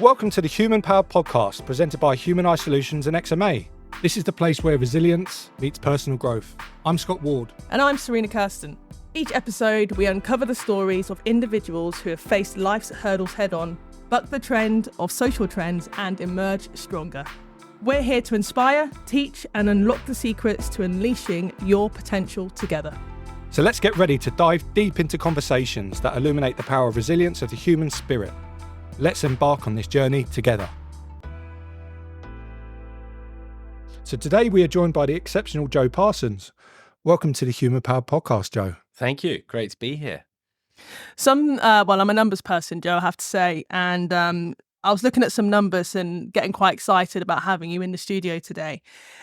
Welcome to the Human Powered Podcast, presented by Human Eye Solutions and XMA. This is the place where resilience meets personal growth. I'm Scott Ward. And I'm Serena Kirsten. Each episode, we uncover the stories of individuals who have faced life's hurdles head-on, bucked the trend of social trends, and emerged stronger. We're here to inspire, teach, and unlock the secrets to unleashing your potential together. So let's get ready to dive deep into conversations that illuminate the power of resilience of the human spirit. Let's embark on this journey together. So today we are joined by the exceptional Joe Parsons. Welcome to the Human Powered Podcast, Joe. Thank you. Great to be here. I'm a numbers person, Joe, I have to say. And I was looking at some numbers and getting quite excited about having you in the studio today.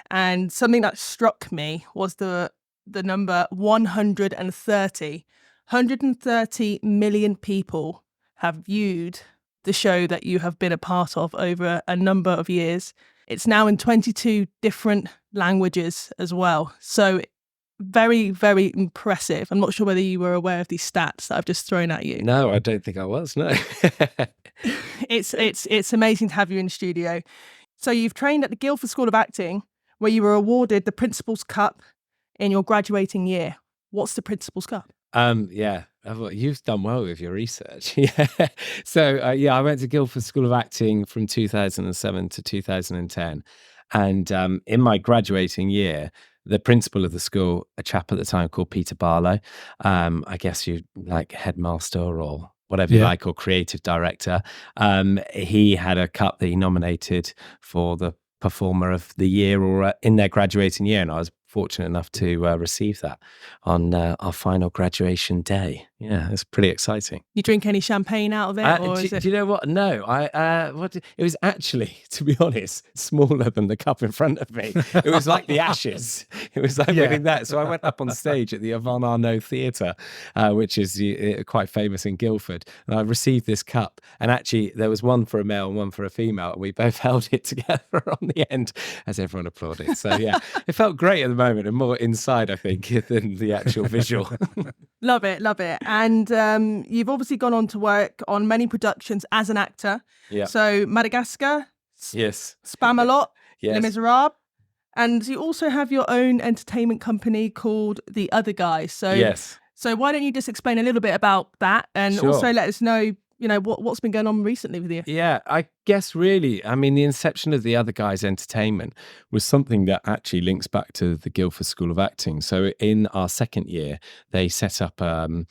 And something that struck me was the number 130. 130 million people have viewed the show that you have been a part of over a number of years. It's now in 22 different languages as well. So very, very impressive. I'm not sure whether you were aware of these stats that I've just thrown at you. No, I don't think I was, no. It's amazing to have you in the studio. So you've trained at the Guildford School of Acting, where you were awarded the Principal's Cup in your graduating year. What's the Principal's Cup? Yeah, you've done well with your research. Yeah. So, I went to Guildford School of Acting from 2007 to 2010. And in my graduating year, the principal of the school, a chap at the time called Peter Barlow, I guess you like headmaster or whatever you like, or creative director, he had a cup that he nominated for the performer of the year or in their graduating year. And I was fortunate enough to receive that on our final graduation day. Yeah, it's pretty exciting. You drink any champagne out of it? Do you know what? No, it was actually, to be honest, smaller than the cup in front of me. It was like the ashes. It was like winning that. So I went up on stage at the Yvonne Arnaud Theatre, which is quite famous in Guildford. And I received this cup. And actually, there was one for a male and one for a female. And we both held it together on the end as everyone applauded. So yeah, it felt great at the moment and more inside, I think, than the actual visual. Love it. And you've obviously gone on to work on many productions as an actor. Yeah. So Madagascar, yes, Spamalot, yes. Les Miserables. And you also have your own entertainment company called The Other Guys. So, yes. So why don't you just explain a little bit about that and also let us know, what's been going on recently with you? Yeah, I guess really, the inception of The Other Guys Entertainment was something that actually links back to the Guildford School of Acting. So in our second year, they set up the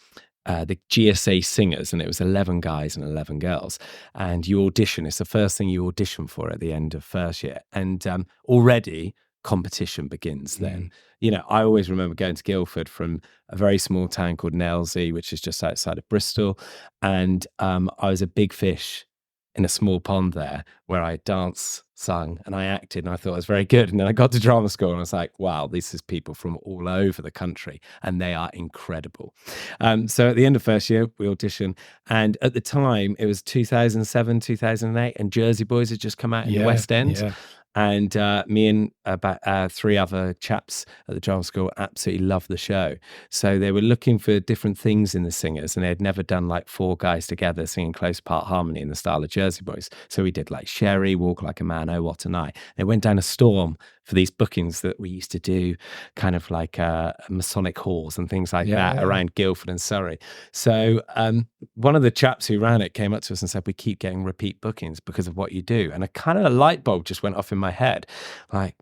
GSA Singers, and it was 11 guys and 11 girls. And you audition. It's the first thing you audition for at the end of first year. And already competition begins then. I always remember going to Guildford from a very small town called Nailsea, which is just outside of Bristol. And I was a big fish in a small pond there where I danced, sung, and I acted, and I thought I was very good. And then I got to drama school and I was like, wow, this is people from all over the country and they are incredible. So at the end of first year, we auditioned. And at the time, it was 2007, 2008, and Jersey Boys had just come out in the West End. Yeah. And me and about 3 other chaps at the drama school absolutely loved the show. So they were looking for different things in the singers, and they had never done like 4 guys together singing close part harmony in the style of Jersey Boys. So we did like Sherry, Walk Like a Man, Oh What a Night. They went down a storm for these bookings that we used to do, kind of like Masonic halls and things like that around Guildford and Surrey. So one of the chaps who ran it came up to us and said, we keep getting repeat bookings because of what you do. And a kind of a light bulb just went off in my head. Like,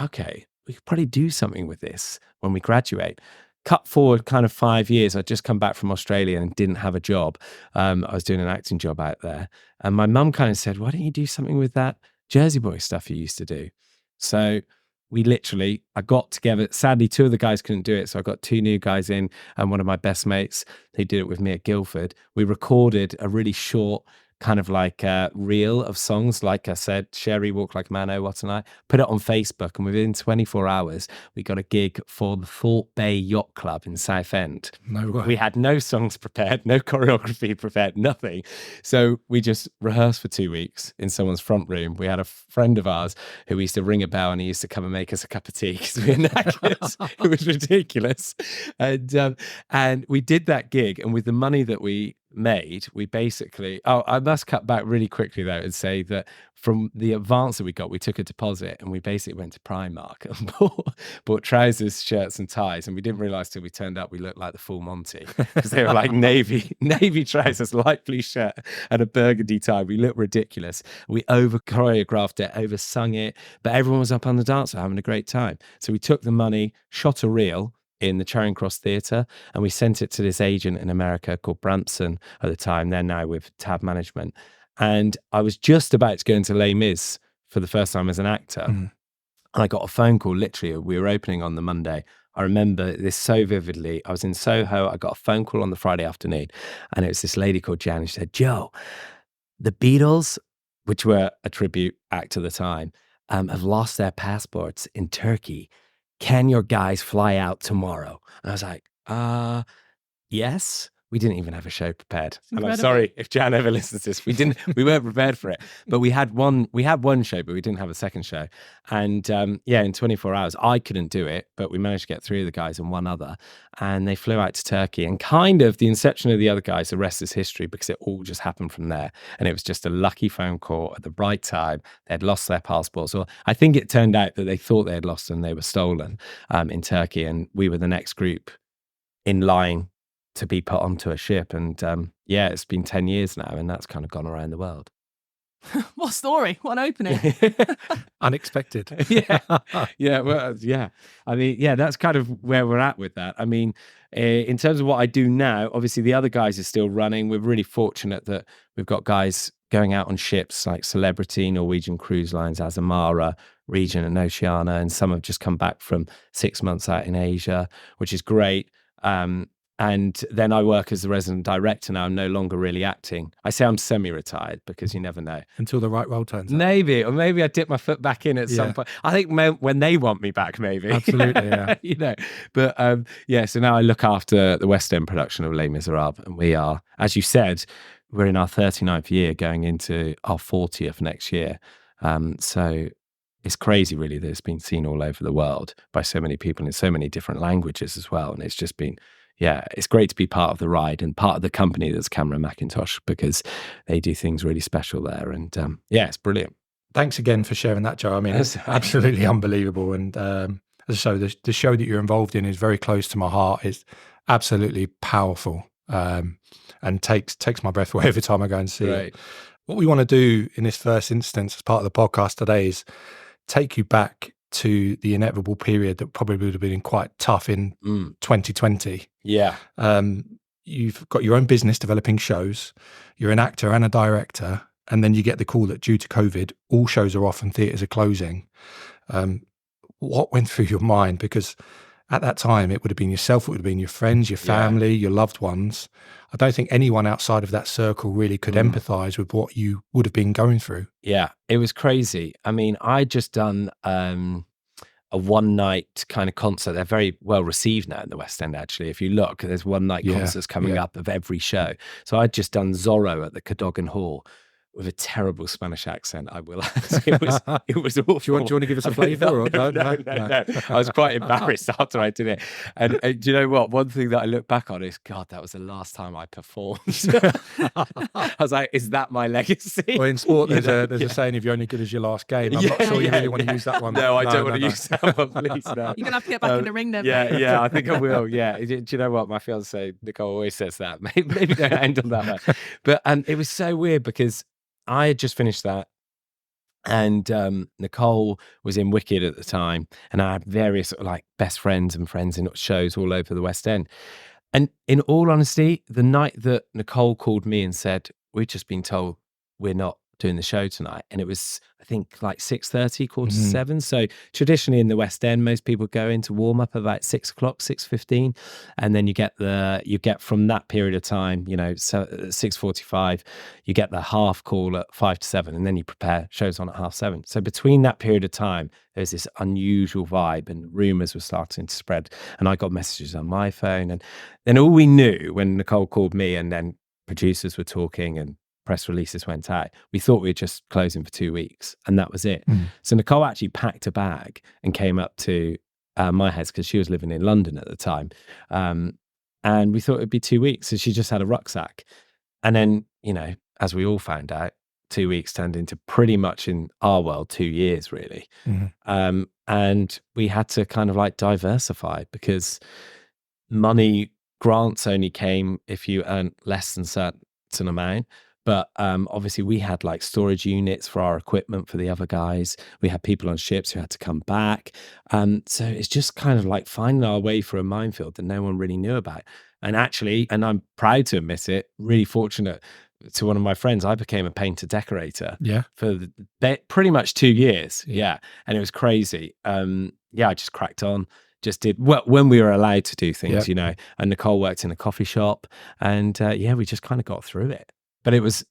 okay, we could probably do something with this when we graduate. Cut forward kind of 5 years. I'd just come back from Australia and didn't have a job. I was doing an acting job out there. And my mum kind of said, why don't you do something with that Jersey Boy stuff you used to do? So I got together. Sadly, 2 of the guys couldn't do it. So I got 2 new guys in and one of my best mates. They did it with me at Guildford. We recorded a really short kind of like a reel of songs, like I said, Sherry, Walk Like a Man, Oh What a Night, put it on Facebook, and within 24 hours, we got a gig for the Thorpe Bay Yacht Club in Southend. No way. We had no songs prepared, no choreography prepared, nothing. So we just rehearsed for 2 weeks in someone's front room. We had a friend of ours who used to ring a bell and he used to come and make us a cup of tea because we were knackered. It was ridiculous. And we did that gig, and with the money that we made, we basically, I must cut back really quickly though and say that from the advance that we got, we took a deposit and we basically went to Primark and bought trousers, shirts and ties. And we didn't realize till we turned up, we looked like the full Monty, because they were like navy trousers, light blue shirt and a burgundy tie. We looked ridiculous. We over choreographed it, over sung it, but everyone was up on the dance floor having a great time. So we took the money, shot a reel in the Charing Cross Theatre, and we sent it to this agent in America called Branson at the time. They're now with Tab Management. And I was just about to go into Les Mis for the first time as an actor. And I got a phone call, literally, we were opening on the Monday. I remember this so vividly. I was in Soho. I got a phone call on the Friday afternoon, and it was this lady called Jan. She said, Joe, the Beatles, which were a tribute act at the time, have lost their passports in Turkey. Can your guys fly out tomorrow? And I was like, yes. We didn't even have a show prepared. And I'm sorry if Jan ever listens to this. We weren't prepared for it. But we had one show, but we didn't have a second show. And in 24 hours, I couldn't do it, but we managed to get 3 of the guys and 1 other. And they flew out to Turkey. And kind of the inception of the other guys, the rest is history, because it all just happened from there. And it was just a lucky phone call at the right time. They'd lost their passports. Or I think it turned out that they thought they had lost them. They were stolen in Turkey. And we were the next group in line to be put onto a ship. And it's been 10 years now, and that's kind of gone around the world. What story? What an opening. Unexpected. Yeah. I mean, that's kind of where we're at with that. I mean, in terms of what I do now, obviously the other guys are still running. We're really fortunate that we've got guys going out on ships like Celebrity, Norwegian Cruise Lines, Azamara, Regent and Oceana, and some have just come back from 6 months out in Asia, which is great. And then I work as the resident director now. I'm no longer really acting. I say I'm semi-retired because you never know. Until the right role turns up. Maybe I dip my foot back in at some point. I think when they want me back, maybe. Absolutely, yeah. But so now I look after the West End production of Les Miserables. And we are, as you said, we're in our 39th year, going into our 40th next year. So it's crazy, really, that it's been seen all over the world by so many people in so many different languages as well. And it's just been... it's great to be part of the ride and part of the company that's Cameron Mackintosh, because they do things really special there. And it's brilliant. Thanks again for sharing that, Joe. I mean, it's absolutely unbelievable. And as I say, the show that you're involved in is very close to my heart. It's absolutely powerful and takes my breath away every time I go and see it. What we want to do in this first instance as part of the podcast today is take you back to the inevitable period that probably would have been quite tough in 2020. Yeah. You've got your own business developing shows. You're an actor and a director. And then you get the call that due to COVID, all shows are off and theatres are closing. What went through your mind? Because at that time, it would have been yourself, it would have been your friends, your family, your loved ones. I don't think anyone outside of that circle really could empathise with what you would have been going through. Yeah, it was crazy. I mean, I'd just done a one-night kind of concert. They're very well received now in the West End, actually. If you look, there's one-night concerts coming up of every show. So I'd just done Zorro at the Cadogan Hall with a terrible Spanish accent, I will add. It was awful. Do you want to give us a flavour? No. I was quite embarrassed after I did it. And do you know what? One thing that I look back on is, God, that was the last time I performed. I was like, is that my legacy? Well, in sport, there's a saying, if you're only good as your last game. I'm not sure you really want to use that one. No, I don't want to use that one, please. No. You're going to have to get back in the ring then. Yeah, I think I will. Yeah. Do you know what? My fiance, Nicole, always says that. Maybe don't end on that one. But it was so weird because I had just finished that, and Nicole was in Wicked at the time, and I had various like best friends and friends in shows all over the West End. And in all honesty, the night that Nicole called me and said, "We've just been told we're not doing the show tonight," and it was, I think, like 6:30, quarter to 7. So traditionally in the West End, most people go into warm up about 6 o'clock, 6:15, and then you get from that period of time, so 6:45, you get the half call at 5 to 7, and then you prepare shows on at 7:30. So between that period of time, there's this unusual vibe, and rumours were starting to spread, and I got messages on my phone, and then all we knew when Nicole called me, and then producers were talking and press releases went out, we thought we were just closing for 2 weeks, and that was it. So Nicole actually packed a bag and came up to my house, because she was living in London at the time, and we thought it'd be 2 weeks, so she just had a rucksack. And then, as we all found out, 2 weeks turned into pretty much in our world 2 years, really. And we had to kind of like diversify, because money grants only came if you earned less than certain amount. But obviously we had like storage units for our equipment for the other guys. We had people on ships who had to come back. So it's just kind of like finding our way through a minefield that no one really knew about. And actually, and I'm proud to admit it, really fortunate to one of my friends, I became a painter decorator for pretty much 2 years. Yeah. And it was crazy. I just cracked on. Just did well when we were allowed to do things, and Nicole worked in a coffee shop, and we just kind of got through it. But it was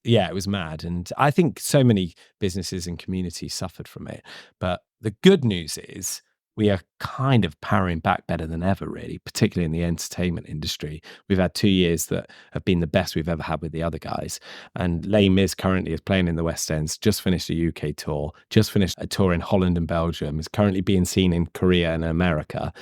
mad. And I think so many businesses and communities suffered from it. But the good news is we are kind of powering back better than ever, really, particularly in the entertainment industry. We've had 2 years that have been the best we've ever had with the other guys. And Les Mis currently is playing in the West Ends, just finished a UK tour, just finished a tour in Holland and Belgium, is currently being seen in Korea and America,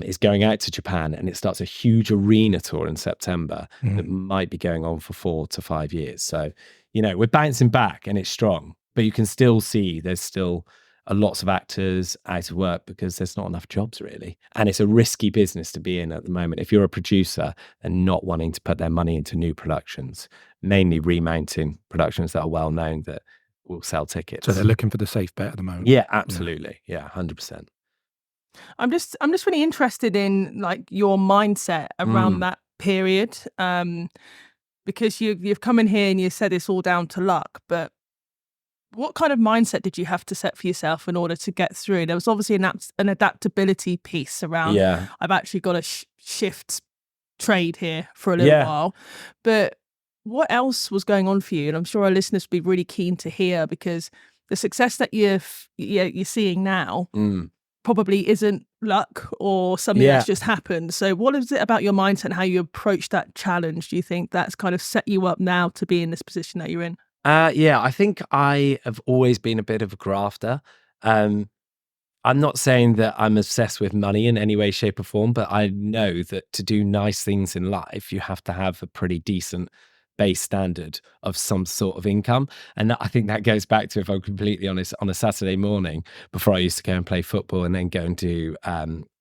is going out to Japan, and it starts a huge arena tour in September that might be going on for 4 to 5 years. So, we're bouncing back and it's strong, but you can still see there's still lots of actors out of work because there's not enough jobs, really. And it's a risky business to be in at the moment. If you're a producer and not wanting to put their money into new productions, mainly remounting productions that are well known that will sell tickets. So they're looking for the safe bet at the moment. Yeah, absolutely. Yeah, 100%. I'm just really interested in like your mindset around that period, because you've come in here and you said it's all down to luck, but what kind of mindset did you have to set for yourself in order to get through? There was obviously an adaptability piece around, I've actually got to shift trade here for a little while. But what else was going on for you? And I'm sure our listeners would be really keen to hear, because the success that you're seeing now probably isn't luck or something that's just happened. So what is it about your mindset and how you approach that challenge, do you think, that's kind of set you up now to be in this position that you're in? I think I have always been a bit of a grafter. I'm not saying that I'm obsessed with money in any way, shape or form, but I know that to do nice things in life, you have to have a pretty decent base standard of some sort of income. And I think that goes back to, if I'm completely honest, on a Saturday morning before I used to go and play football and then go and do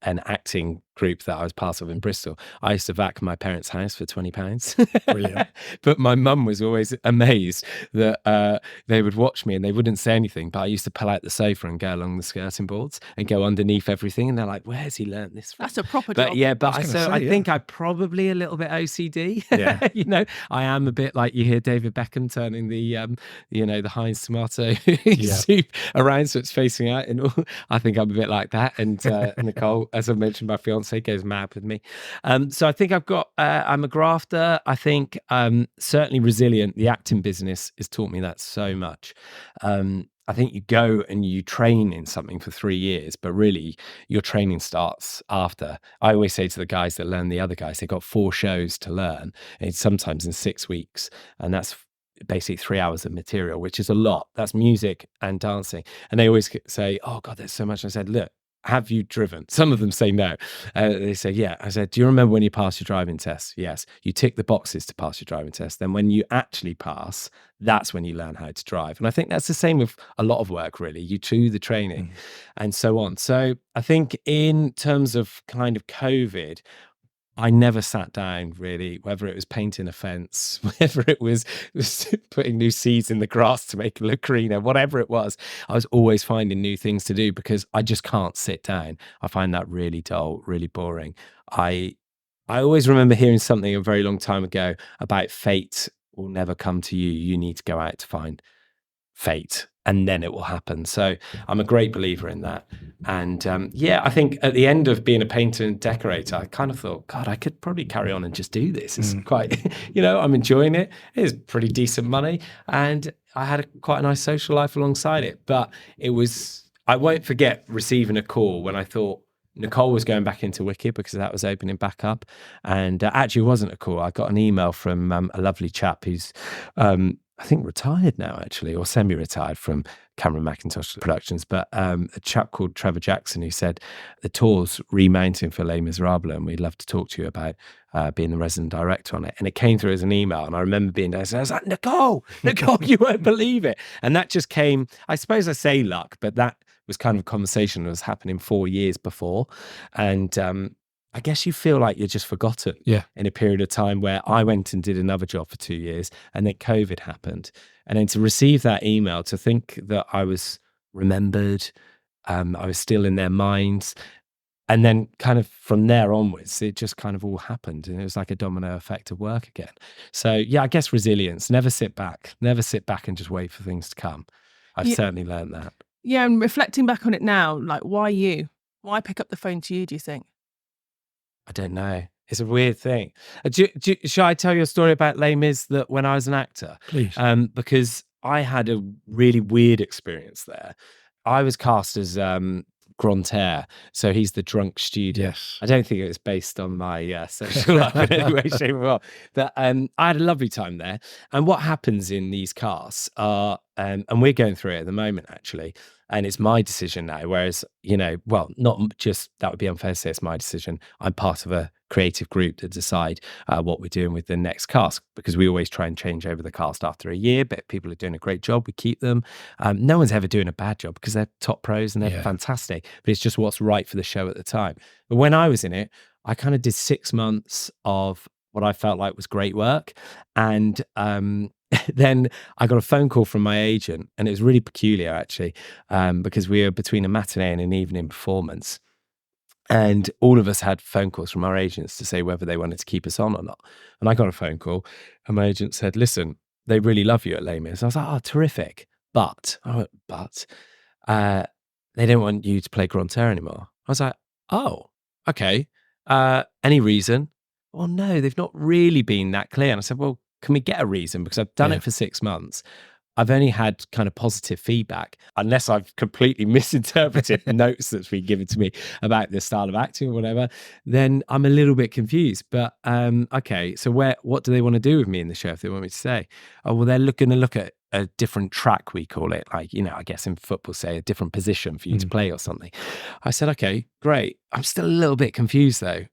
an acting group that I was part of in Bristol, I used to vac my parents' house for £20. Brilliant. But my mum was always amazed that they would watch me and they wouldn't say anything, but I used to pull out the sofa and go along the skirting boards and go underneath everything, and they're like, where's he learnt this from? That's a proper job. I think I probably a little bit OCD. I am a bit like, you hear David Beckham turning the the Heinz tomato soup around so it's facing out, and all. I think I'm a bit like that. And Nicole, as I mentioned, my fiance goes mad with me. So I think I'm a grafter. I think certainly resilient. The acting business has taught me that so much. I think you go and you train in something for 3 years, but really your training starts after. I always say to the guys that learn the other guys, they've got 4 shows to learn, and it's sometimes in 6 weeks. And that's basically 3 hours of material, which is a lot. That's music and dancing. And they always say, oh God, there's so much. I said, look, have you driven? Some of them say no. They say, yeah. I said, do you remember when you passed your driving test? Yes. You tick the boxes to pass your driving test. Then when you actually pass, that's when you learn how to drive. And I think that's the same with a lot of work, really. You do the training and so on. So I think in terms of kind of COVID, I never sat down, really, whether it was painting a fence, whether it was putting new seeds in the grass to make it look greener, whatever it was. I was always finding new things to do because I just can't sit down. I find that really dull, really boring. I always remember hearing something a very long time ago about fate will never come to you. You need to go out to find fate, and then it will happen. So I'm a great believer in that. And I think at the end of being a painter and decorator, I kind of thought, God, I could probably carry on and just do this. It's quite, I'm enjoying it. It's pretty decent money. And I had quite a nice social life alongside it. But I won't forget receiving a call when I thought Nicole was going back into Wicked because that was opening back up. And actually it wasn't a call. I got an email from a lovely chap who's I think retired now, actually, or semi-retired from Cameron Mackintosh Productions, but a chap called Trevor Jackson, who said the tour's remounting for Les Miserables, and we'd love to talk to you about being the resident director on it. And it came through as an email, and I remember being there, so I was like, Nicole, you won't believe it. And that just came, I suppose I say luck, but that was kind of a conversation that was happening 4 years before. And I guess you feel like you're just forgotten in a period of time where I went and did another job for 2 years, and then COVID happened. And then to receive that email, to think that I was remembered, I was still in their minds. And then kind of from there onwards, it just kind of all happened. And it was like a domino effect of work again. So yeah, I guess resilience, never sit back and just wait for things to come. I've certainly learned that. Yeah, and reflecting back on it now, like, why you? Why pick up the phone to you, do you think? I don't know. It's a weird thing. Shall I tell you a story about Les Mis that when I was an actor? Please. Because I had a really weird experience there. I was cast as Grantaire, so he's the drunk student. Yes. I don't think it was based on my social life in any way, shape, or form. But I had a lovely time there. And what happens in these casts are, and we're going through it at the moment, actually, and it's my decision now. Whereas, well, not just, that would be unfair to say it's my decision. I'm part of a creative group to decide what we're doing with the next cast, because we always try and change over the cast after a year, but if people are doing a great job, we keep them. No one's ever doing a bad job because they're top pros and they're fantastic, but it's just what's right for the show at the time. But when I was in it, I kind of did 6 months of what I felt like was great work. And then I got a phone call from my agent, and it was really peculiar, actually, because we were between a matinee and an evening performance. And all of us had phone calls from our agents to say whether they wanted to keep us on or not. And I got a phone call, and my agent said, listen, they really love you at Les Mis. I was like, oh, terrific. But they don't want you to play Grantaire anymore. I was like, oh, okay. Any reason? Well, no, they've not really been that clear. And I said, well, can we get a reason? Because I've done it for 6 months. I've only had kind of positive feedback, unless I've completely misinterpreted notes that's been given to me about the style of acting or whatever, then I'm a little bit confused. But okay, so what do they want to do with me in the show if they want me to stay? Oh, well, they're going to look at a different track, we call it, like, I guess in football, say a different position for you to play or something. I said, okay, great. I'm still a little bit confused though,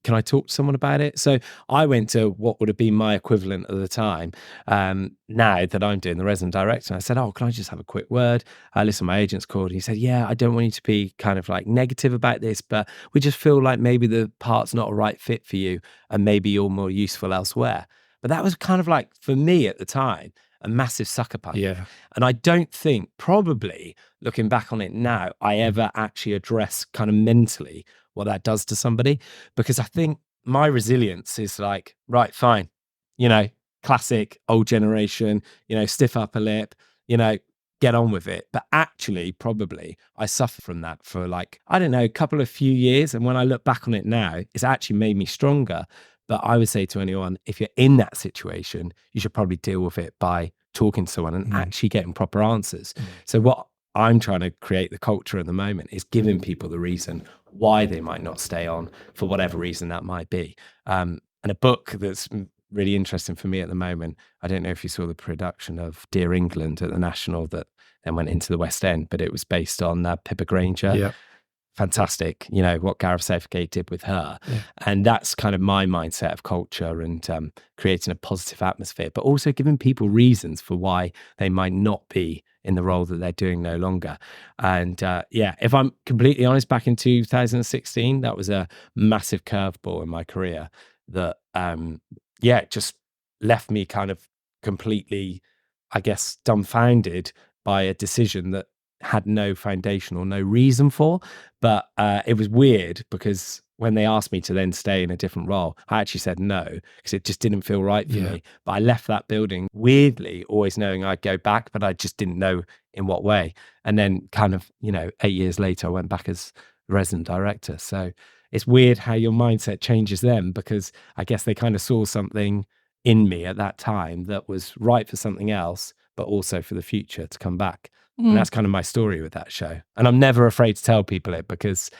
can I talk to someone about it? So I went to what would have been my equivalent at the time, now that I'm doing the resident director. And I said, oh, can I just have a quick word? Listen, my agent's called. He said, yeah, I don't want you to be kind of like negative about this, but we just feel like maybe the part's not a right fit for you and maybe you're more useful elsewhere. But that was kind of like, for me at the time, a massive sucker punch. Yeah. And I don't think, probably looking back on it now, I ever actually address kind of mentally what that does to somebody, because I think my resilience is like, right, fine, classic old generation, stiff upper lip, get on with it. But actually, probably I suffered from that for like, I don't know, a few years. And when I look back on it now, it's actually made me stronger. But I would say to anyone, if you're in that situation, you should probably deal with it by talking to someone and actually getting proper answers. So what I'm trying to create the culture at the moment is giving people the reason why they might not stay on for whatever reason that might be. And a book that's really interesting for me at the moment, I don't know if you saw the production of Dear England at the National that then went into the West End, but it was based on Pippa Granger. Yeah. Fantastic, what Gareth Southgate did with her. Yeah. And that's kind of my mindset of culture and creating a positive atmosphere, but also giving people reasons for why they might not be in the role that they're doing no longer. And if I'm completely honest, back in 2016, that was a massive curveball in my career that, just left me kind of completely, I guess, dumbfounded by a decision that had no foundation or no reason for. But it was weird because when they asked me to then stay in a different role, I actually said no, because it just didn't feel right for me. But I left that building weirdly, always knowing I'd go back, but I just didn't know in what way. And then kind of, 8 years later, I went back as resident director. So it's weird how your mindset changes then, because I guess they kind of saw something in me at that time that was right for something else, but also for the future to come back. And that's kind of my story with that show. And I'm never afraid to tell people it because,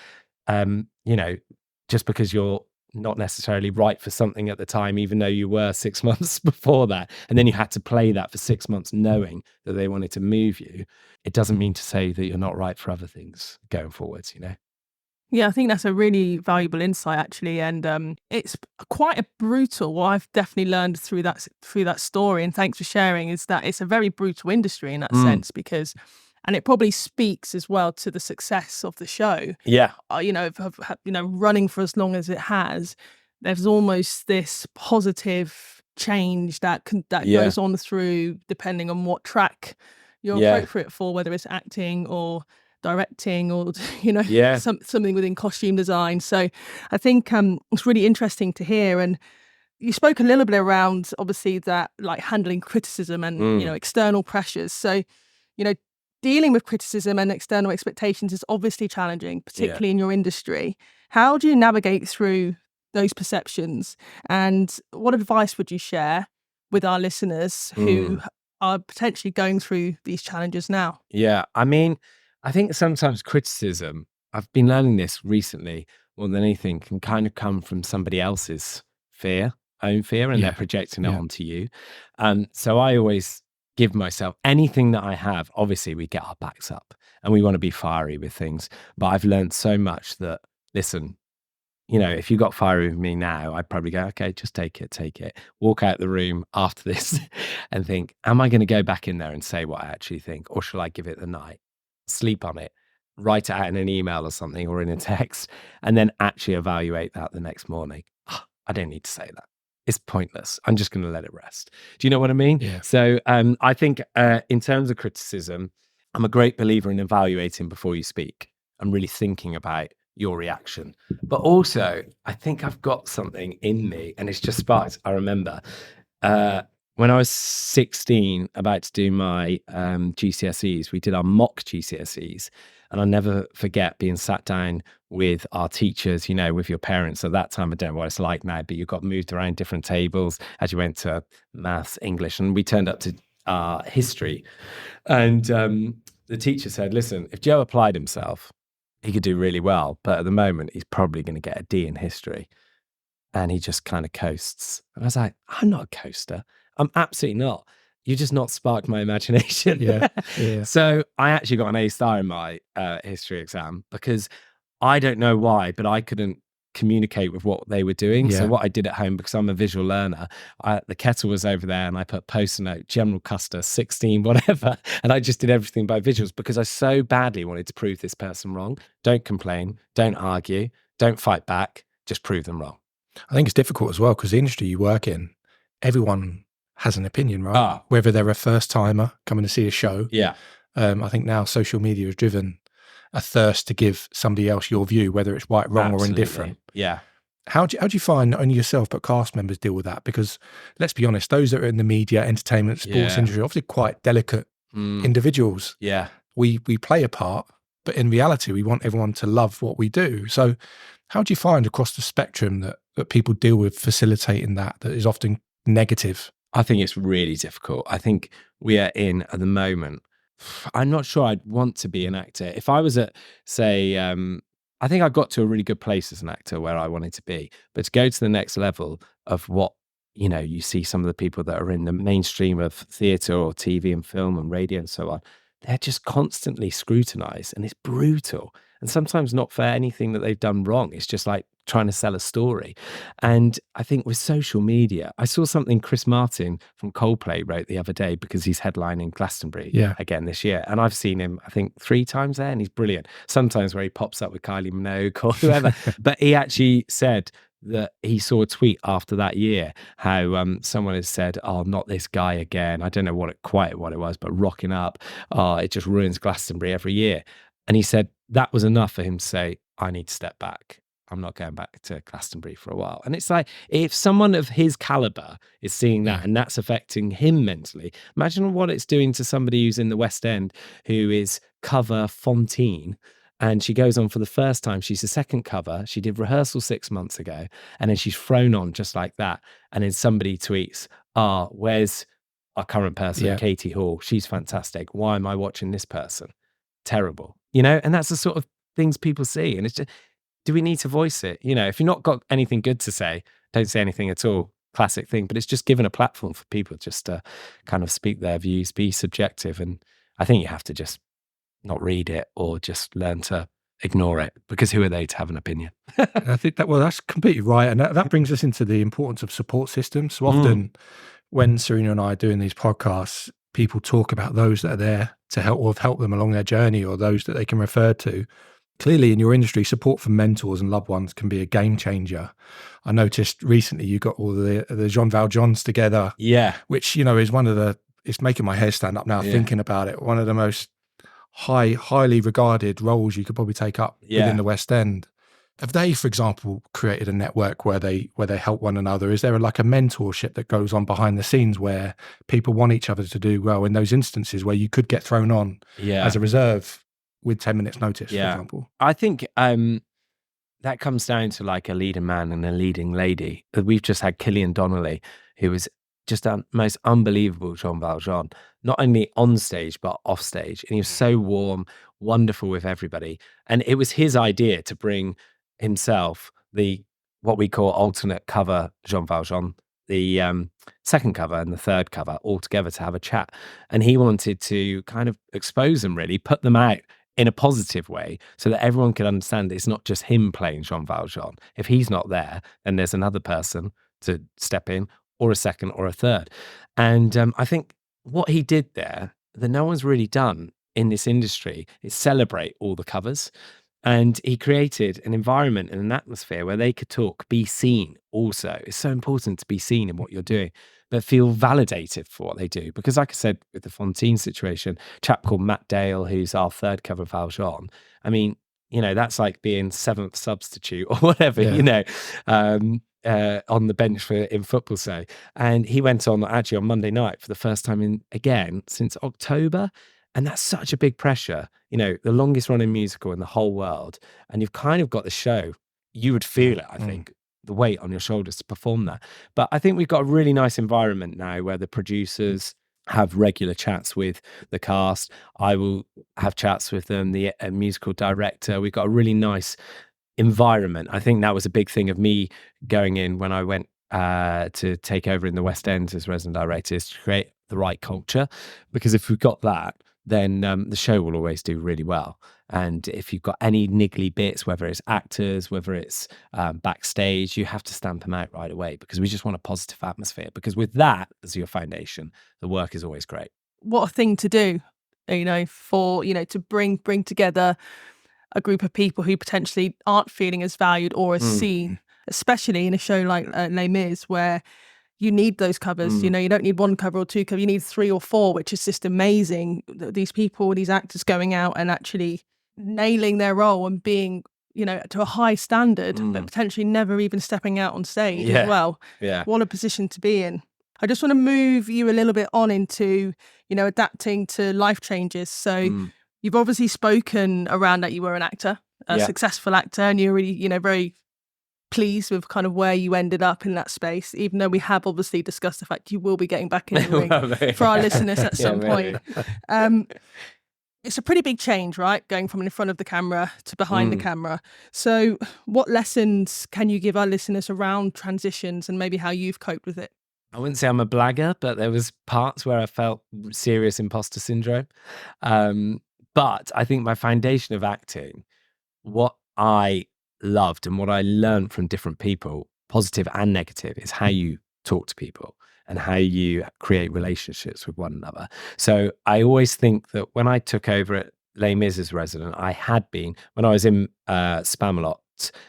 just because you're not necessarily right for something at the time, even though you were 6 months before that. And then you had to play that for 6 months, knowing that they wanted to move you. It doesn't mean to say that you're not right for other things going forwards, you know? Yeah, I think that's a really valuable insight, actually, and it's quite a brutal. What I've definitely learned through that story, and thanks for sharing, is that it's a very brutal industry in that sense, because, and it probably speaks as well to the success of the show. Yeah. Running for as long as it has, there's almost this positive change that goes on through, depending on what track you're appropriate for, whether it's acting or directing or something within costume design. So I think it's really interesting to hear. And you spoke a little bit around, obviously, that like handling criticism and external pressures. So dealing with criticism and external expectations is obviously challenging, particularly in your industry. How do you navigate through those perceptions, and what advice would you share with our listeners who are potentially going through these challenges now? Yeah, I mean, I think sometimes criticism, I've been learning this recently more than anything, can kind of come from somebody else's own fear, and they're projecting it onto you. So I always give myself anything that I have. Obviously, we get our backs up and we want to be fiery with things. But I've learned so much that, listen, if you got fiery with me now, I'd probably go, okay, just take it. Walk out the room after this and think, am I going to go back in there and say what I actually think? Or shall I give it the night? Sleep on it, write it out in an email or something, or in a text, and then actually evaluate that the next morning. I don't need to say that. It's pointless. I'm just going to let it rest. Do you know what I mean? Yeah. So I think in terms of criticism, I'm a great believer in evaluating before you speak. I'm really thinking about your reaction. But also, I think I've got something in me, and it's just sparked. I remember when I was 16, about to do my GCSEs, we did our mock GCSEs. And I'll never forget being sat down with our teachers, with your parents. At that time, I don't know what it's like now, but you got moved around different tables as you went to maths, English, and we turned up to history. And the teacher said, listen, if Joe applied himself, he could do really well. But at the moment, he's probably going to get a D in history. And he just kind of coasts. And I was like, I'm not a coaster. I'm absolutely not. You just not sparked my imagination. Yeah. So I actually got an A star in my history exam, because I don't know why, but I couldn't communicate with what they were doing. Yeah. So what I did at home, because I'm a visual learner, the kettle was over there and I put post-it note, General Custer, 16, whatever. And I just did everything by visuals, because I so badly wanted to prove this person wrong. Don't complain, don't argue, don't fight back, just prove them wrong. I think it's difficult as well, because the industry you work in, everyone has an opinion, right? Whether they're a first timer coming to see a show. Yeah. I think now social media has driven a thirst to give somebody else your view, whether it's right, wrong, or indifferent. Yeah. How do you find not only yourself but cast members deal with that? Because let's be honest, those that are in the media, entertainment, sports industry are obviously quite delicate individuals. Yeah. We play a part, but in reality, we want everyone to love what we do. So how do you find across the spectrum that people deal with facilitating that is often negative? I think it's really difficult. I think we are in, at the moment, I'm not sure I'd want to be an actor. If I was at, say, I think I got to a really good place as an actor where I wanted to be. But to go to the next level of what, you see some of the people that are in the mainstream of theatre or TV and film and radio and so on, they're just constantly scrutinized, and it's brutal. And sometimes not for anything that they've done wrong. It's just like trying to sell a story. And I think with social media, I saw something Chris Martin from Coldplay wrote the other day, because he's headlining Glastonbury again this year. And I've seen him, I think, 3 times there, and he's brilliant. Sometimes where he pops up with Kylie Minogue or whoever. But he actually said that he saw a tweet after that year, how someone has said, oh, not this guy again. I don't know what it was, but rocking up. Oh, it just ruins Glastonbury every year. And he said that was enough for him to say, I need to step back. I'm not going back to Glastonbury for a while. And it's like, if someone of his caliber is seeing that and that's affecting him mentally, imagine what it's doing to somebody who's in the West End, who is cover Fontaine. And she goes on for the first time. She's the second cover. She did rehearsal 6 months ago. And then she's thrown on just like that. And then somebody tweets, where's our current person, Katie Hall? She's fantastic. Why am I watching this person? Terrible. And that's the sort of things people see. And it's just, do we need to voice it? You know, if you've not got anything good to say, don't say anything at all. Classic thing. But it's just given a platform for people just to kind of speak their views, be subjective. And I think you have to just not read it or just learn to ignore it, because who are they to have an opinion? I think that's completely right. And that brings us into the importance of support systems. So often when Serena and I are doing these podcasts, people talk about those that are there to help them along their journey, or those that they can refer to. Clearly in your industry, support from mentors and loved ones can be a game changer. I noticed recently you got all the Jean Valjeans together. Yeah. Which, you know, is it's making my hair stand up now thinking about it. One of the most highly regarded roles you could probably take up within the West End. Have they, for example, created a network where they help one another? Is there like a mentorship that goes on behind the scenes where people want each other to do well in those instances where you could get thrown on as a reserve with 10 minutes notice, for example? I think that comes down to like a leading man and a leading lady. We've just had Killian Donnelly, who was just a most unbelievable Jean Valjean, not only on stage, but off stage. And he was so warm, wonderful with everybody. And it was his idea to bring himself, what we call alternate cover Jean Valjean, the second cover and the third cover, all together to have a chat. And he wanted to kind of expose them, really, put them out in a positive way so that everyone could understand that it's not just him playing Jean Valjean. If he's not there, then there's another person to step in, or a second or a third. And I think what he did there that no one's really done in this industry is celebrate all the covers. And he created an environment and an atmosphere where they could talk, be seen also. It's so important to be seen in what you're doing, but feel validated for what they do. Because like I said, with the Fontaine situation, a chap called Matt Dale, who's our third cover of Valjean, I mean, you know, that's like being seventh substitute or whatever, you know, on the bench in football, say. And he went on actually on Monday night for the first time since October. And that's such a big pressure, you know, the longest running musical in the whole world. And you've kind of got the show. You would feel it, I think, the weight on your shoulders to perform that. But I think we've got a really nice environment now where the producers have regular chats with the cast. I will have chats with them, the musical director. We've got a really nice environment. I think that was a big thing of me going in when I went to take over in the West End as resident director, is to create the right culture. Because if we've got that, then the show will always do really well. And if you've got any niggly bits, whether it's actors, whether it's backstage, you have to stamp them out right away, because we just want a positive atmosphere. Because with that as your foundation, the work is always great. What a thing to do, you know, for, you know, to bring together a group of people who potentially aren't feeling as valued or as seen, especially in a show like Les Mis, where you need those covers. You know, you don't need one cover or two covers, you need 3 or 4, which is just amazing. These people, these actors going out and actually nailing their role and being, you know, to a high standard, but potentially never even stepping out on stage as well. Yeah. What a position to be in. I just want to move you a little bit on into, you know, adapting to life changes. So you've obviously spoken around that you were an actor, a successful actor, and you're really, you know, very pleased with kind of where you ended up in that space, even though we have obviously discussed the fact you will be getting back in the ring for our listeners at some point. It's a pretty big change, right? Going from in front of the camera to behind the camera. So what lessons can you give our listeners around transitions and maybe how you've coped with it? I wouldn't say I'm a blagger, but there was parts where I felt serious imposter syndrome. But I think my foundation of acting, what I loved and what I learned from different people, positive and negative, is how you talk to people and how you create relationships with one another. So I always think that when I took over at Les Mis as resident, I had been, when I was in Spamalot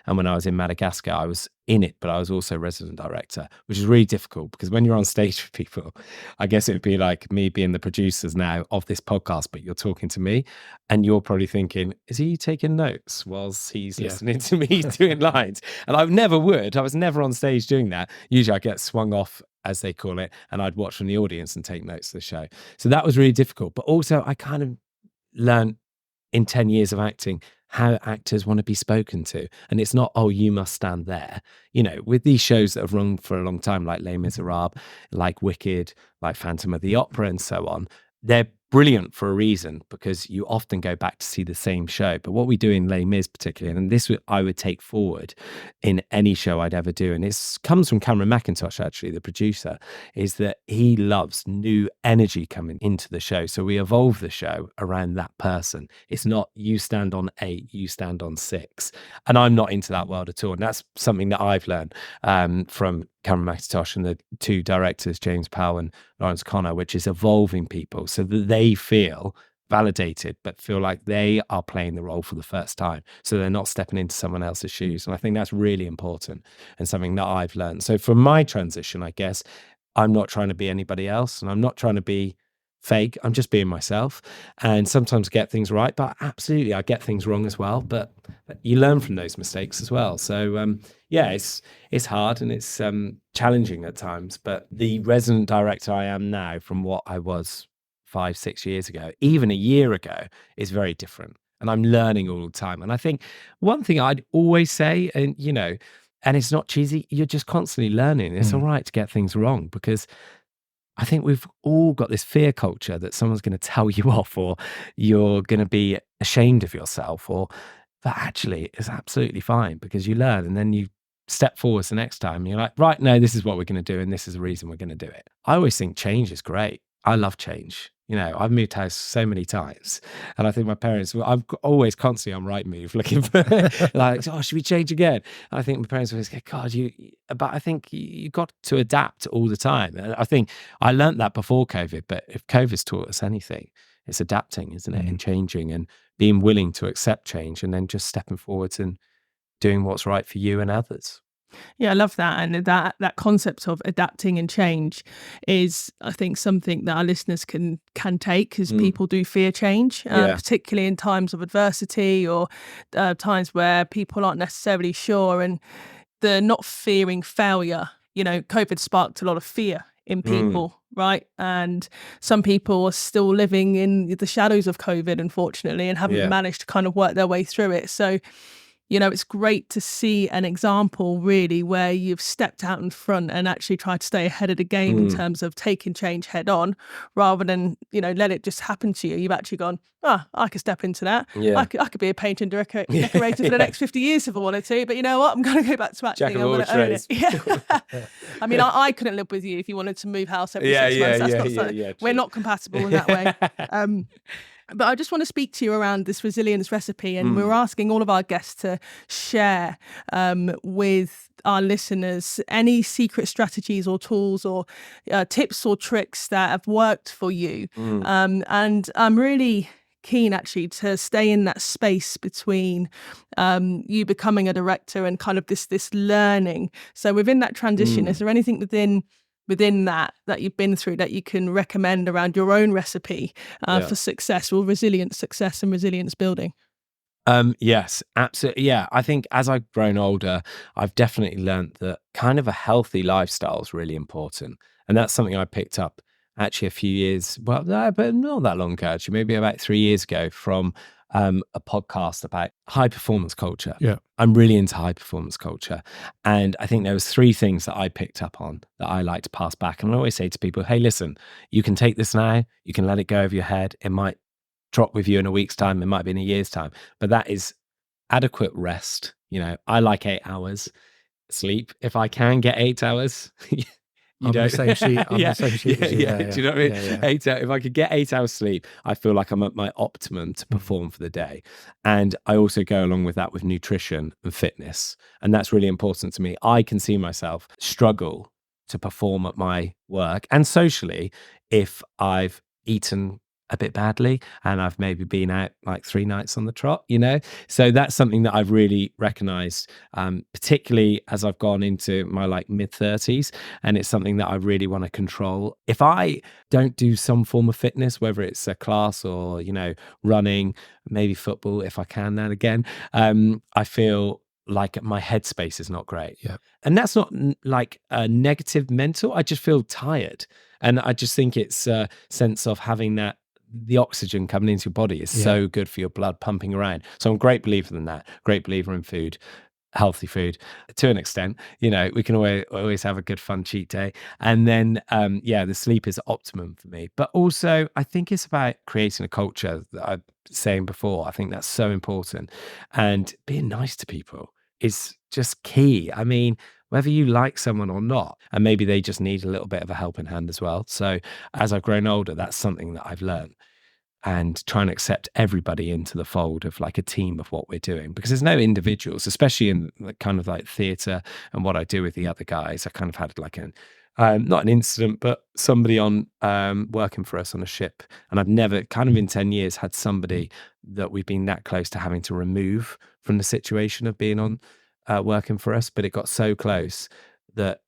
and when I was in Madagascar, I was in it, but I was also resident director, which is really difficult because when you're on stage with people, I guess it would be like me being the producers now of this podcast, but you're talking to me and you're probably thinking, is he taking notes whilst he's listening to me doing lines? And I never would. I was never on stage doing that. Usually I get swung off, as they call it, and I'd watch from the audience and take notes of the show. So that was really difficult. But also I kind of learned in 10 years of acting how actors want to be spoken to. And it's not, oh, you must stand there. You know, with these shows that have run for a long time, like Les Miserables, like Wicked, like Phantom of the Opera and so on, they're brilliant for a reason, because you often go back to see the same show. But what we do in Les Mis particularly, and this I would take forward in any show I'd ever do, and it comes from Cameron McIntosh, actually, the producer, is that he loves new energy coming into the show. So we evolve the show around that person. It's not you stand on 8, you stand on 6. And I'm not into that world at all. And that's something that I've learned from Cameron McIntosh and the 2 directors, James Powell and Lawrence Connor, which is evolving people so that they feel validated, but feel like they are playing the role for the first time. So they're not stepping into someone else's shoes. And I think that's really important and something that I've learned. So for my transition, I guess, I'm not trying to be anybody else, and I'm not trying to be fake. I'm just being myself, and sometimes get things right, but absolutely I get things wrong as well. But you learn from those mistakes as well. So yeah, it's hard and it's challenging at times. But the resident director I am now from what I was 5-6 years ago, even a year ago, is very different. And I'm learning all the time. And I think one thing I'd always say, and and it's not cheesy, you're just constantly learning. It's all right to get things wrong, because I think we've all got this fear culture that someone's going to tell you off, or you're going to be ashamed of yourself, but actually it's absolutely fine, because you learn and then you step forward the next time. You're like, right, no, this is what we're going to do, and this is the reason we're going to do it. I always think change is great. I love change. I've moved house so many times, and I think my parents, I'm always constantly on Rightmove looking for like, oh, should we change again? And I think my parents always go, God, but I think you got to adapt all the time. And I think I learned that before COVID, but if COVID's taught us anything, it's adapting, isn't it? And changing and being willing to accept change, and then just stepping forwards and doing what's right for you and others. Yeah, I love that. And that concept of adapting and change is, I think, something that our listeners can take, because people do fear change, particularly in times of adversity or times where people aren't necessarily sure, and the not fearing failure. COVID sparked a lot of fear in people, right? And some people are still living in the shadows of COVID, unfortunately, and haven't managed to kind of work their way through it. So it's great to see an example really where you've stepped out in front and actually tried to stay ahead of the game in terms of taking change head on, rather than, let it just happen to you. You've actually gone, I could step into that. Yeah. I could be a painter and decorator for the next 50 years if I wanted to, but you know what? I'm going to go back to acting. Jack of all trades. I mean, I couldn't live with you if you wanted to move house every 6 months. We're not compatible in that way. But I just want to speak to you around this resilience recipe, and we're asking all of our guests to share with our listeners any secret strategies or tools or tips or tricks that have worked for you. And I'm really keen actually to stay in that space between you becoming a director and kind of this learning. So within that transition, is there anything within that you've been through that you can recommend around your own recipe for success, or resilient success and resilience building? Yes, absolutely. Yeah, I think as I've grown older, I've definitely learned that kind of a healthy lifestyle is really important. And that's something I picked up actually a few years, but not that long ago, actually, maybe about 3 years ago, from a podcast about high performance culture. Yeah. I'm really into high performance culture. And I think there was 3 things that I picked up on that I like to pass back. And I always say to people, hey, listen, you can take this now, you can let it go over your head. It might drop with you in a week's time, it might be in a year's time, but that is adequate rest. I like 8 hours sleep. If I can get 8 hours, I'm the same sheet. I'm the same sheet. Yeah. Do you know what I mean? Yeah. 8 hours. If I could get 8 hours sleep, I feel like I'm at my optimum to perform for the day. And I also go along with that with nutrition and fitness. And that's really important to me. I can see myself struggle to perform at my work and socially if I've eaten a bit badly and I've maybe been out like 3 nights on the trot, So that's something that I've really recognized, particularly as I've gone into my mid-30s, and it's something that I really want to control. If I don't do some form of fitness, whether it's a class or, running, maybe football, if I can now and again, I feel like my headspace is not great. Yeah. And that's not like a negative mental. I just feel tired. And I just think it's a sense of having the oxygen coming into your body is so good for your blood pumping around. So I'm a great believer in that, great believer in food. healthy food to an extent. We can always have a good fun cheat day. And then the sleep is optimum for me. But also I think it's about creating a culture that I was saying before. I think that's so important. And being nice to people is just key. I mean, whether you like someone or not, and maybe they just need a little bit of a helping hand as well. So as I've grown older, that's something that I've learned. And try and accept everybody into the fold of like a team of what we're doing, because there's no individuals, especially in the kind of like theatre and what I do with the other guys. I kind of had like not an incident, but somebody on working for us on a ship, and I've never kind of in 10 years had somebody that we've been that close to having to remove from the situation of being on working for us, but it got so close that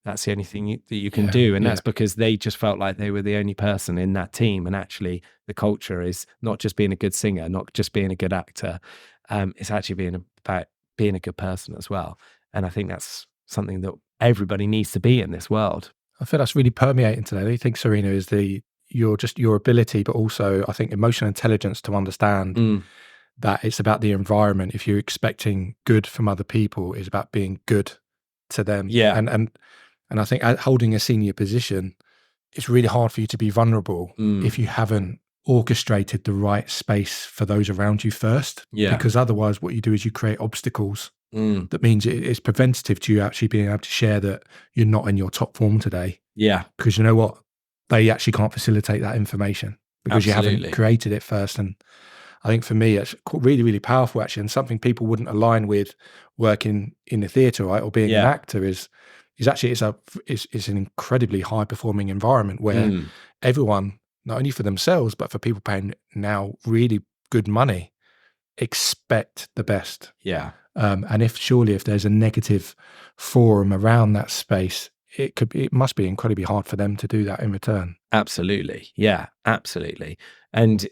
that's the only thing that you can do. And that's because they just felt like they were the only person in that team. And actually the culture is not just being a good singer, not just being a good actor. It's actually about being a good person as well. And I think that's something that everybody needs to be in this world. I feel that's really permeating today. I think, Serena, is your ability, but also I think emotional intelligence to understand that it's about the environment. If you're expecting good from other people, it's about being good to them. Yeah. And I think holding a senior position, it's really hard for you to be vulnerable if you haven't orchestrated the right space for those around you first. Yeah. Because otherwise what you do is you create obstacles. That means it's preventative to you actually being able to share that you're not in your top form today. Yeah. Because you know what? They actually can't facilitate that information because you haven't created it first. And I think for me, it's really, really powerful actually. And something people wouldn't align with working in the theatre, right? Or being an actor is actually it's an incredibly high performing environment where everyone, not only for themselves but for people paying now really good money, expect the best. Yeah. And if there's a negative forum around that space, it must be incredibly hard for them to do that in return. Absolutely. Yeah, absolutely. And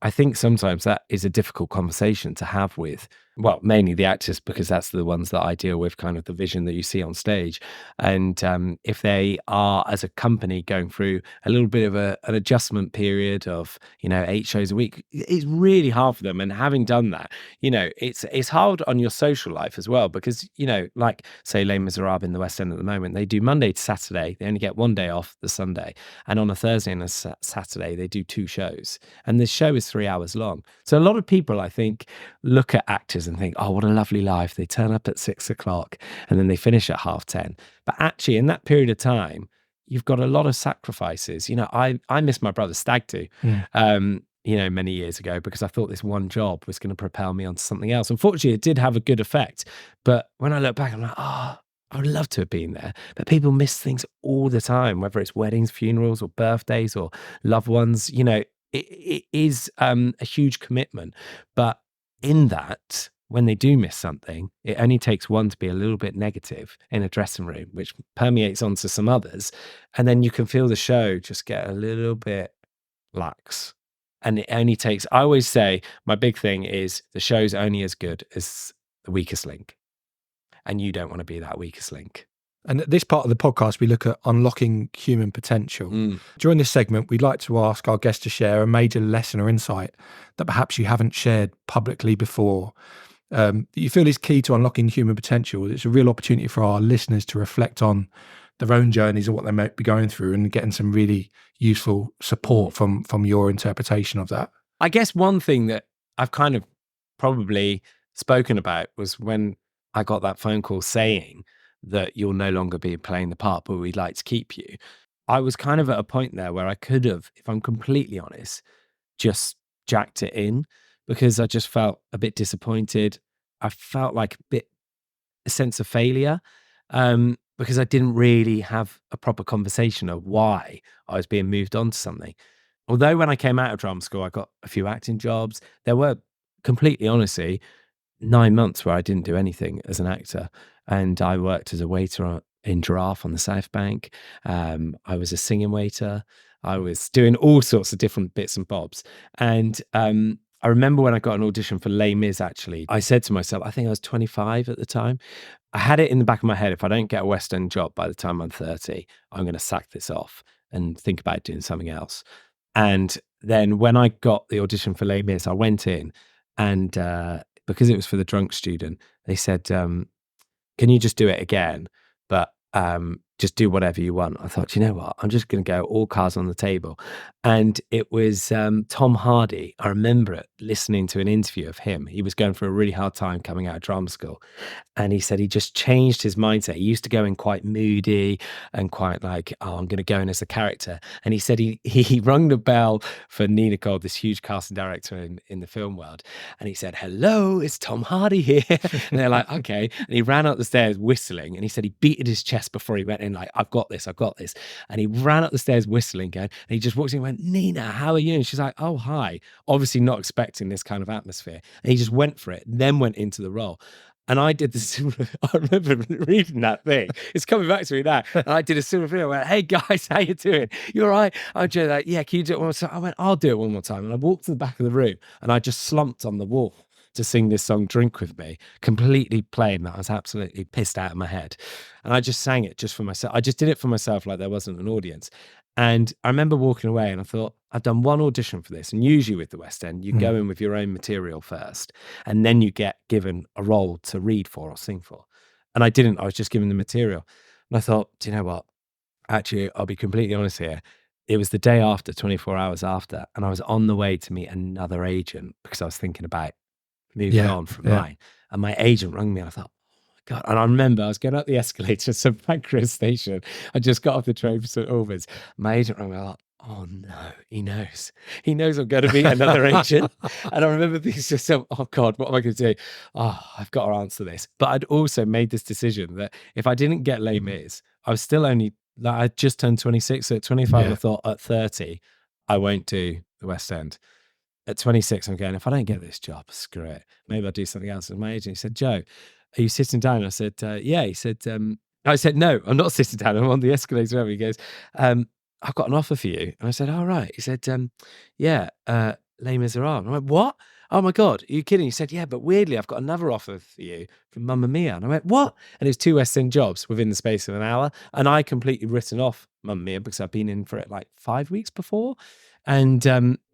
I think sometimes that is a difficult conversation to have with, well, mainly the actors, because that's the ones that I deal with, kind of the vision that you see on stage. And if they are, as a company, going through a little bit of an adjustment period of, 8 shows a week, it's really hard for them. And having done that, it's hard on your social life as well, because, like say Les Miserables in the West End at the moment, they do Monday to Saturday. They only get one day off, the Sunday. And on a Thursday and a Saturday, they do 2 shows. And this show is 3 hours long. So a lot of people, I think, look at actors and think, oh, what a lovely life. They turn up at 6 o'clock and then they finish at 10:30. But actually, in that period of time, you've got a lot of sacrifices. I missed my brother's stag do, many years ago because I thought this one job was going to propel me onto something else. Unfortunately, it did have a good effect. But when I look back, I'm like, I would love to have been there. But people miss things all the time, whether it's weddings, funerals, or birthdays, or loved ones. It is a huge commitment. But in that, when they do miss something, it only takes one to be a little bit negative in a dressing room, which permeates onto some others. And then you can feel the show just get a little bit lax. And it only takes, I always say, my big thing is the show's only as good as the weakest link. And you don't want to be that weakest link. And at this part of the podcast, we look at unlocking human potential. During this segment, we'd like to ask our guests to share a major lesson or insight that perhaps you haven't shared publicly before, that you feel is key to unlocking human potential. It's a real opportunity for our listeners to reflect on their own journeys and what they might be going through, and getting some really useful support from your interpretation of that. I guess one thing that I've kind of probably spoken about was when I got that phone call saying that you'll no longer be playing the part, but we'd like to keep you. I was kind of at a point there where I could have, if I'm completely honest, just jacked it in, because I just felt a bit disappointed. I felt like a sense of failure, because I didn't really have a proper conversation of why I was being moved on to something. Although when I came out of drama school, I got a few acting jobs. There were, completely honestly, 9 months where I didn't do anything as an actor. And I worked as a waiter in Giraffe on the South Bank. I was a singing waiter. I was doing all sorts of different bits and bobs. And I remember when I got an audition for Les Mis, actually, I said to myself, I think I was 25 at the time. I had it in the back of my head, if I don't get a West End job by the time I'm 30, I'm going to sack this off and think about doing something else. And then when I got the audition for Les Mis, I went in and because it was for the drunk student, they said, can you just do it again? But just do whatever you want. I thought, you know what? I'm just going to go all cards on the table. And it was Tom Hardy. I remember it, listening to an interview of him. He was going through a really hard time coming out of drama school. And he said he just changed his mindset. He used to go in quite moody and quite like, oh, I'm going to go in as a character. And he said he rung the bell for Nina Gold, this huge casting director in the film world. And he said, hello, it's Tom Hardy here. And they're like, okay. And he ran up the stairs whistling. And he said he beat his chest before he went in, like, I've got this. And he ran up the stairs whistling, going, and he just walked in and went, Nina, how are you? And she's like, oh, hi. Obviously not expecting this kind of atmosphere. And he just went for it, then went into the role. And I did the similar, I remember reading that thing. It's coming back to me now. And I did a similar thing. I went, hey guys, how you doing? You all right? I was like, yeah, can you do it one more time? I went, I'll do it one more time. And I walked to the back of the room and I just slumped on the wall to sing this song, Drink With Me, completely plain that I was absolutely pissed out of my head. And I just sang it just for myself. I just did it for myself like there wasn't an audience. And I remember walking away and I thought, I've done one audition for this. And usually with the West End, you go in with your own material first, and then you get given a role to read for or sing for. And I didn't. I was just given the material. And I thought, do you know what? Actually, I'll be completely honest here. It was the day after, 24 hours after, and I was on the way to meet another agent because I was thinking about moving on from mine. And my agent rang me and I thought, God. And I remember I was going up the escalator at St Pancras station. I just got off the train for St Albans. My agent rang me. I was like, oh no, he knows. He knows I'm going to meet another agent. And I remember thinking to myself, oh God, what am I going to do? Oh, I've got to answer this. But I'd also made this decision that if I didn't get Les Mis, I was still only, like, I just turned 26. So at 25, I thought at 30, I won't do the West End. At 26, I'm going, if I don't get this job, screw it. Maybe I'll do something else. And my agent, he said, Joe, are you sitting down? I said, yeah. He said, I said, no, I'm not sitting down. I'm on the escalator. He goes, I've got an offer for you. And I said, all right. He said, yeah, Les Miserables. And I went, what? Oh my God, are you kidding? He said, yeah, but weirdly, I've got another offer for you from Mamma Mia. And I went, what? And it was 2 West End jobs within the space of an hour. And I completely written off Mamma Mia because I'd been in for it like 5 weeks before. And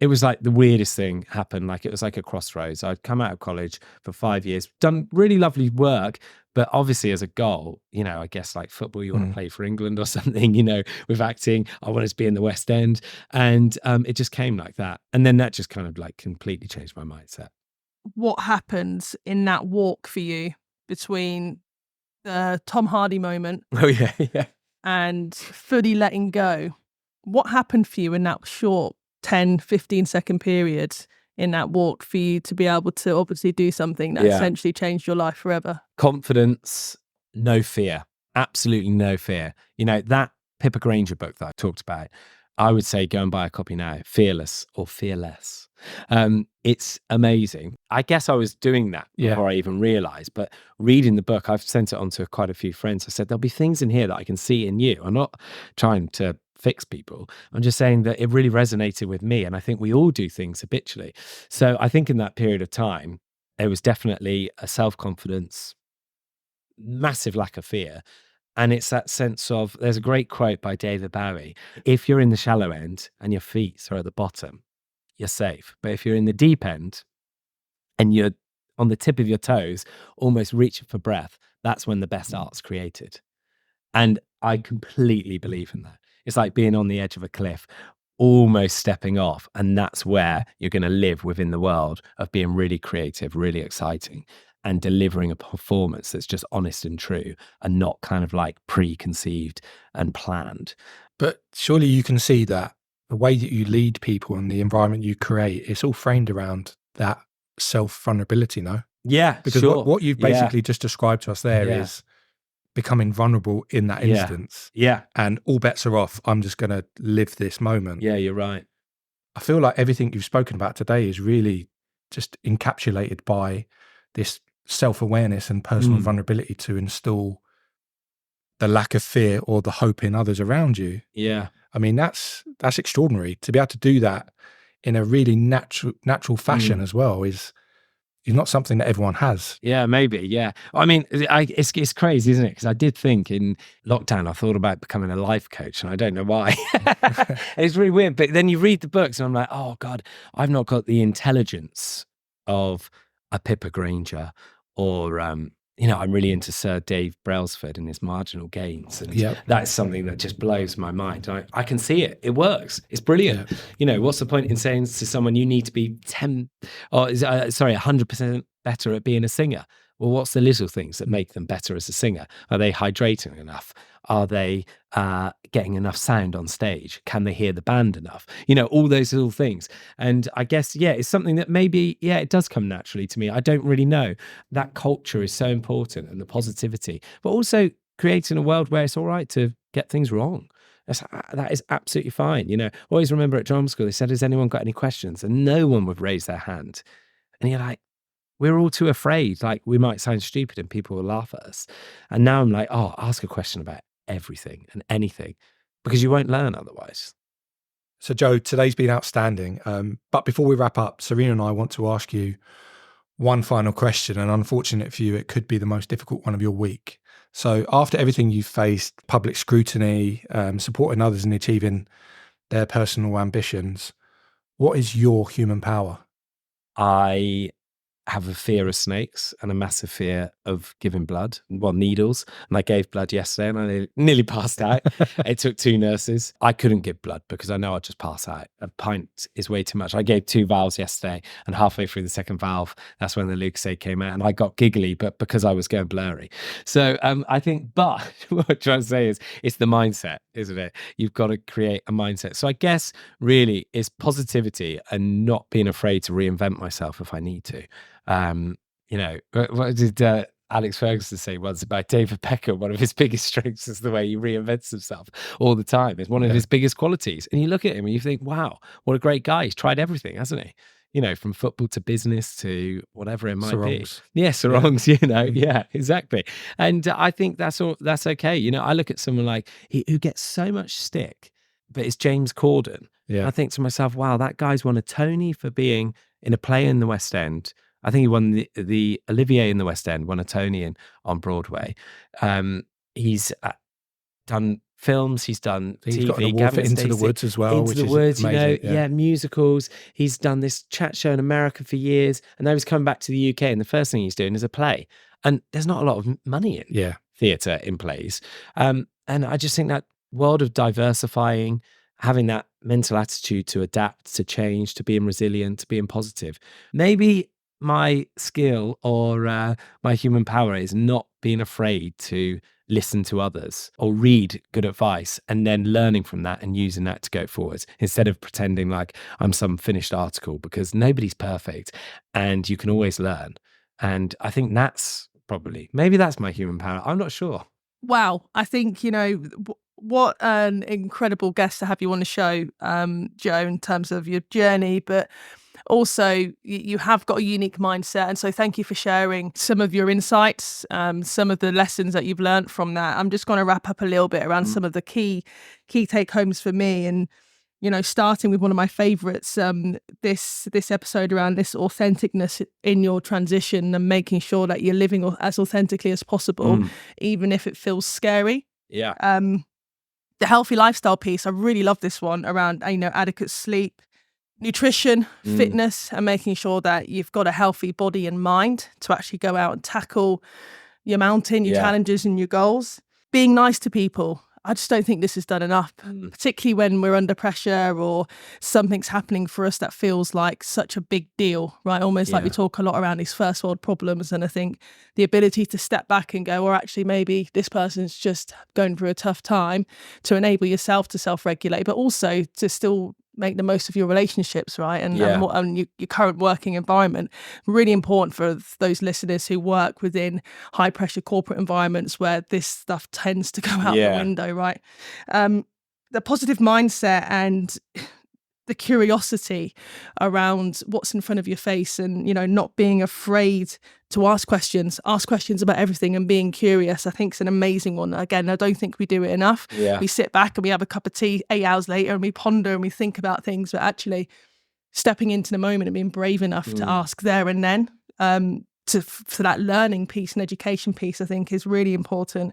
it was like the weirdest thing happened. Like it was like a crossroads. I'd come out of college for 5 years, done really lovely work, but obviously as a goal, you know, I guess like football, you want to play for England or something, you know, with acting, I wanted to be in the West End. And it just came like that. And then that just kind of like completely changed my mindset. What happens in that walk for you between the Tom Hardy moment Oh yeah. and fully letting go? What happened for you in that short 10, 15-second period in that walk for you to be able to obviously do something that essentially changed your life forever? Confidence, no fear, absolutely no fear. You know, that Pippa Granger book that I talked about, I would say go and buy a copy now, Fearless or Fearless. It's amazing. I guess I was doing that before I even realized, but reading the book, I've sent it on to quite a few friends. I said, there'll be things in here that I can see in you. I'm not trying to fix people. I'm just saying that it really resonated with me. And I think we all do things habitually. So I think in that period of time, there was definitely a self-confidence, massive lack of fear. And it's that sense of, there's a great quote by David Bowie. If you're in the shallow end and your feet are at the bottom, you're safe. But if you're in the deep end and you're on the tip of your toes, almost reaching for breath, that's when the best art's created. And I completely believe in that. It's like being on the edge of a cliff, almost stepping off. And that's where you're going to live within the world of being really creative, really exciting, and delivering a performance that's just honest and true and not kind of like preconceived and planned. But surely you can see that the way that you lead people and the environment you create, it's all framed around that self-vulnerability, no? Yeah, because what you've basically just described to us there is becoming vulnerable in that instance. Yeah. And all bets are off. I'm just going to live this moment. Yeah, you're right. I feel like everything you've spoken about today is really just encapsulated by this self-awareness and personal vulnerability to install the lack of fear or the hope in others around you. Yeah. I mean, that's extraordinary. To be able to do that in a really natural fashion as well is not something that everyone has. Yeah, maybe. Yeah. I mean, it's crazy, isn't it? Because I did think in lockdown, I thought about becoming a life coach and I don't know why. It's really weird. But then you read the books and I'm like, oh God, I've not got the intelligence of a Pippa Granger, or I'm really into Sir Dave Brailsford and his marginal gains, and that's something that just blows my mind. I can see it. It works. It's brilliant. What's the point in saying to someone you need to be 100% better at being a singer? Well, what's the little things that make them better as a singer? Are they hydrating enough? Are they getting enough sound on stage? Can they hear the band enough? All those little things. And I guess, it's something that maybe, it does come naturally to me. I don't really know. That culture is so important, and the positivity, but also creating a world where it's all right to get things wrong. That is absolutely fine. Always remember at drama school, they said, has anyone got any questions? And no one would raise their hand. And you're like, we're all too afraid. Like, we might sound stupid and people will laugh at us. And now I'm like, ask a question about everything and anything, because you won't learn otherwise. So, Joe, today's been outstanding. But before we wrap up, Serena and I want to ask you one final question. And unfortunate for you, it could be the most difficult one of your week. So after everything you've faced, public scrutiny, supporting others in achieving their personal ambitions, what is your human power? I have a fear of snakes and a massive fear of giving blood, needles. And I gave blood yesterday and I nearly passed out. It took 2 nurses. I couldn't give blood because I know I'd just pass out. A pint is way too much. I gave 2 valves yesterday, and halfway through the second valve, that's when the Lucozade came out, and I got giggly, but because I was going blurry. So I think, but what I'm trying to say is it's the mindset, isn't it? You've got to create a mindset. So I guess really it's positivity and not being afraid to reinvent myself if I need to. What did Alex Ferguson say once about David Beckham? One of his biggest strengths is the way he reinvents himself all the time. It's one of his biggest qualities. And you look at him and you think, wow, what a great guy. He's tried everything, hasn't he? From football to business to whatever it might be. Yeah, sarongs, yeah, exactly. And I think that's okay. I look at someone like who gets so much stick, but it's James Corden. Yeah. I think to myself, wow, that guy's won a Tony for being in a play in the West End. I think he won the Olivier in the West End, won a Tony on Broadway. He's done films, he's done he's TV. Got an award for Into the Woods as well, which is amazing. Musicals. He's done this chat show in America for years, and now he's coming back to the UK, and the first thing he's doing is a play. And there's not a lot of money in theatre, in plays. And I just think that world of diversifying, having that mental attitude to adapt, to change, to being resilient, to being positive. Maybe my skill or my human power is not being afraid to listen to others or read good advice and then learning from that and using that to go forwards, instead of pretending like I'm some finished article, because nobody's perfect and you can always learn. And I think maybe that's my human power. I'm not sure. Wow. I think, what an incredible guest to have you on the show, Joe, in terms of your journey, but also you have got a unique mindset. And so thank you for sharing some of your insights, some of the lessons that you've learned from that. I'm just going to wrap up a little bit around some of the key take homes for me. And, starting with one of my favorites, this episode around this authenticness in your transition and making sure that you're living as authentically as possible, even if it feels scary. Yeah. The healthy lifestyle piece, I really love this one around, adequate sleep, nutrition, fitness, and making sure that you've got a healthy body and mind to actually go out and tackle your mountain, your challenges and your goals. Being nice to people. I just don't think this is done enough, particularly when we're under pressure or something's happening for us that feels like such a big deal, right? Almost like we talk a lot around these first world problems. And I think the ability to step back and go, or actually maybe this person's just going through a tough time, to enable yourself to self-regulate, but also to still make the most of your relationships, right? And your current working environment. Really important for those listeners who work within high pressure corporate environments where this stuff tends to go out the window, right? The positive mindset and the curiosity around what's in front of your face, and not being afraid to ask questions about everything and being curious, I think is an amazing one. Again, I don't think we do it enough. We sit back and we have a cup of tea 8 hours later and we ponder and we think about things, but actually stepping into the moment and being brave enough to ask there and then, for that learning piece and education piece, I think is really important.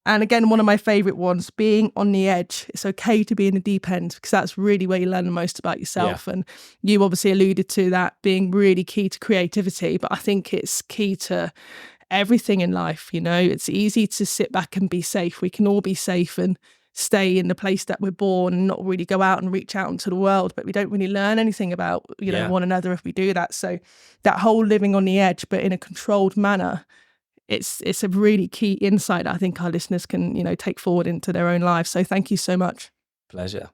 And again, one of my favourite ones, being on the edge. It's okay to be in the deep end, because that's really where you learn the most about yourself. And you obviously alluded to that being really key to creativity, but I think it's key to everything in life. You know, it's easy to sit back and be safe. We can all be safe and stay in the place that we're born and not really go out and reach out into the world, but we don't really learn anything about, you know, one another if we do that. So that whole living on the edge, but in a controlled manner, it's a really key insight that I think our listeners can, you know, take forward into their own lives. So thank you so much. Pleasure.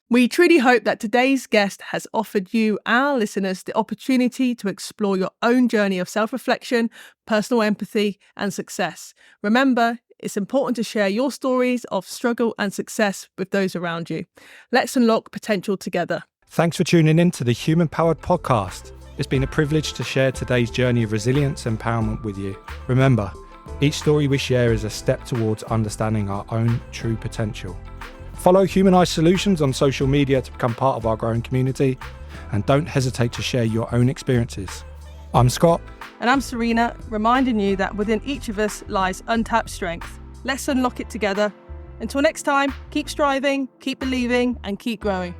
We truly hope that today's guest has offered you, our listeners, the opportunity to explore your own journey of self-reflection, personal empathy, and success. Remember, it's important to share your stories of struggle and success with those around you. Let's unlock potential together. Thanks for tuning in to the Human Powered Podcast. It's been a privilege to share today's journey of resilience and empowerment with you. Remember, each story we share is a step towards understanding our own true potential. Follow Humanized Solutions on social media to become part of our growing community, and don't hesitate to share your own experiences. I'm Scott. And I'm Serena, reminding you that within each of us lies untapped strength. Let's unlock it together. Until next time, keep striving, keep believing, and keep growing.